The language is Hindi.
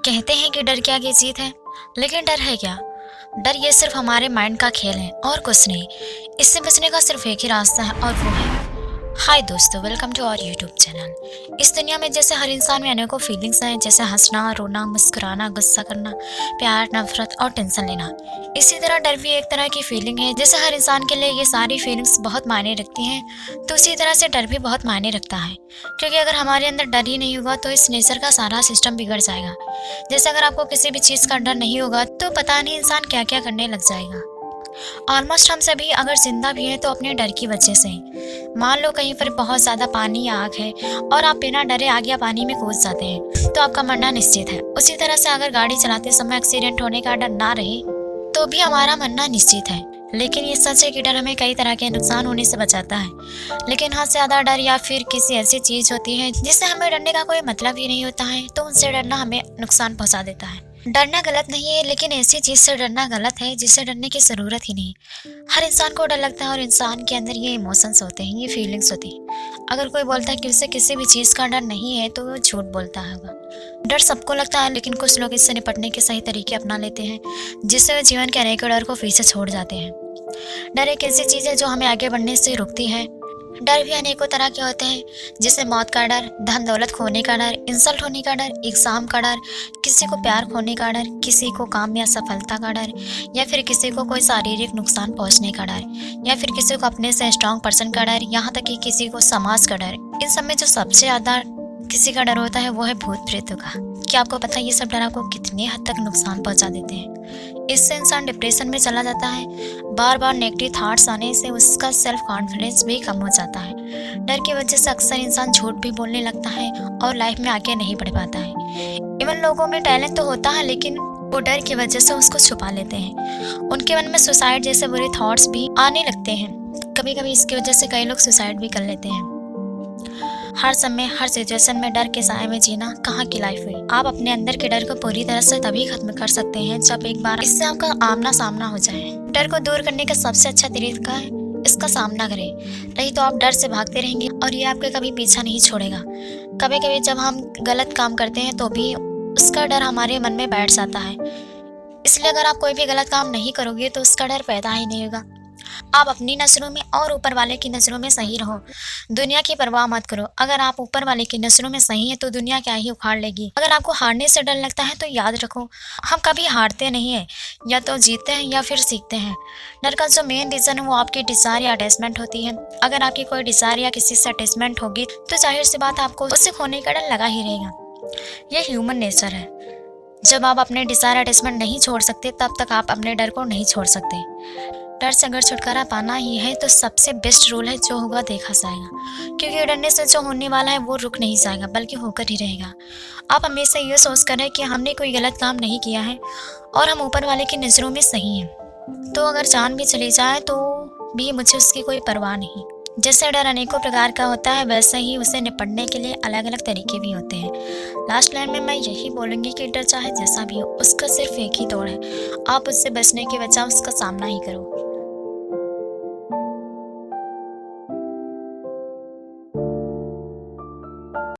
कहते हैं कि डर क्या की जीत है, लेकिन डर है क्या? डर ये सिर्फ हमारे माइंड का खेल है और कुछ नहीं। इससे बचने का सिर्फ एक ही रास्ता है और वो है हाय दोस्तों, welcome to our YouTube channel. इस दुनिया में जैसे हर इंसान में अनेकों फीलिंग्स हैं, जैसे हंसना, रोना, मुस्कुराना, गुस्सा करना, प्यार, नफरत और टेंशन लेना। इसी तरह डर भी एक तरह की फीलिंग है। जैसे हर इंसान के लिए ये सारी फीलिंग्स बहुत मायने रखती हैं, तो उसी तरह से डर भी बहुत मायने रखता है। क्योंकि अगर हमारे अंदर डर ही नहीं होगा तो इस नेचर का सारा सिस्टम बिगड़ जाएगा। जैसे अगर आपको किसी भी चीज़ का डर नहीं होगा तो पता नहीं इंसान क्या क्या करने लग जाएगा। ऑलमोस्ट हम सभी अगर जिंदा भी हैं तो अपने डर की वजह से ही। मान लो कहीं पर बहुत ज़्यादा पानी या आग है और आप बिना डरे आग या पानी में कूद जाते हैं तो आपका मरना निश्चित है। उसी तरह से अगर गाड़ी चलाते समय एक्सीडेंट होने का डर ना रहे तो भी हमारा मरना निश्चित है। लेकिन ये सच है कि डर हमें कई तरह के नुकसान होने से बचाता है। लेकिन हद से ज़्यादा डर या फिर किसी ऐसी चीज़ होती है जिससे हमें डरने का कोई मतलब ही नहीं होता है, तो उनसे डरना हमें नुकसान पहुंचा देता है। डरना गलत नहीं है, लेकिन ऐसी चीज़ से डरना गलत है जिससे डरने की ज़रूरत ही नहीं। हर इंसान को डर लगता है और इंसान के अंदर ये इमोशंस होते हैं, ये फीलिंग्स होती हैं। अगर कोई बोलता है कि उसे किसी भी चीज़ का डर नहीं है तो वो झूठ बोलता होगा। डर सबको लगता है, लेकिन कुछ लोग इससे निपटने के सही तरीके अपना लेते हैं जिससे वे जीवन के अनेकों डर को पीछे छोड़ जाते हैं। डर एक ऐसी चीज़ है जो हमें आगे बढ़ने से रोकती है। डर भी अनेकों तरह के होते हैं, जैसे मौत का डर, धन दौलत खोने का डर, इंसल्ट होने का डर, एग्जाम का डर, किसी को प्यार खोने का डर, किसी को काम या सफलता का डर, या फिर किसी को कोई शारीरिक नुकसान पहुंचने का डर, या फिर किसी को अपने से स्ट्रांग पर्सन का डर, यहाँ तक कि किसी को समाज का डर। इन सब में जो सबसे ज़्यादा किसी का डर होता है वो है भूत प्रेतों का। क्या आपको पता है ये सब डर आपको कितने हद तक नुकसान पहुंचा देते हैं? इससे इंसान डिप्रेशन में चला जाता है। बार बार नेगेटिव थॉट्स आने से उसका सेल्फ कॉन्फिडेंस भी कम हो जाता है। डर की वजह से अक्सर इंसान झूठ भी बोलने लगता है और लाइफ में आगे नहीं बढ़ पाता है। इवन लोगों में टैलेंट तो होता है, लेकिन वो डर की वजह से उसको छुपा लेते हैं। उनके मन में सुसाइड जैसे बुरे थॉट्स भी आने लगते हैं। कभी कभी इसकी वजह से कई लोग सुसाइड भी कर लेते हैं। हर समय हर सिचुएशन में डर के साए में जीना कहाँ की लाइफ हुई। आप अपने अंदर के डर को पूरी तरह से तभी खत्म कर सकते हैं जब एक बार इससे आपका आमना सामना हो जाए। डर को दूर करने का सबसे अच्छा तरीका है इसका सामना करें, नहीं तो आप डर से भागते रहेंगे और ये आपके कभी पीछा नहीं छोड़ेगा। कभी कभी जब हम गलत काम करते हैं तो भी उसका डर हमारे मन में बैठ जाता है। इसलिए अगर आप कोई भी गलत काम नहीं करोगे तो उसका डर पैदा ही नहीं होगा। आप अपनी नज़रों में और ऊपर वाले की नज़रों में सही रहो। दुनिया की परवाह मत करो। अगर आप ऊपर वाले की नज़रों में सही है तो दुनिया क्या ही उखाड़ लेगी। अगर आपको हारने से डर लगता है तो याद रखो, हम कभी हारते नहीं हैं, या तो जीतते हैं या फिर सीखते हैं। डर का जो मेन रीज़न है वो आपकी डिज़ायर या अटैचमेंट होती है। अगर आपकी कोई डिज़ायर या किसी से अटैचमेंट होगी तो जाहिर सी बात आपको उससे खोने का डर लगा ही रहेगा। यह ह्यूमन नेचर है। जब आप अपने डिज़ायर अटैचमेंट नहीं छोड़ सकते तब तक आप अपने डर को नहीं छोड़ सकते। डर से अगर छुटकारा पाना ही है तो सबसे बेस्ट रूल है जो होगा देखा जाएगा, क्योंकि डरने से जो होने वाला है वो रुक नहीं जाएगा बल्कि होकर ही रहेगा। आप हमेशा ये सोच करें कि हमने कोई गलत काम नहीं किया है और हम ऊपर वाले की नज़रों में सही हैं, तो अगर जान भी चली जाए तो भी मुझे उसकी कोई परवाह नहीं। जैसे डर अनेकों प्रकार का होता है वैसे ही उसे निपटने के लिए अलग अलग तरीके भी होते हैं। लास्ट लाइन में मैं यही बोलूँगी कि डर चाहे जैसा भी हो उसका सिर्फ एक ही तोड़ है, आप उससे बचने के बजाय उसका सामना ही करो।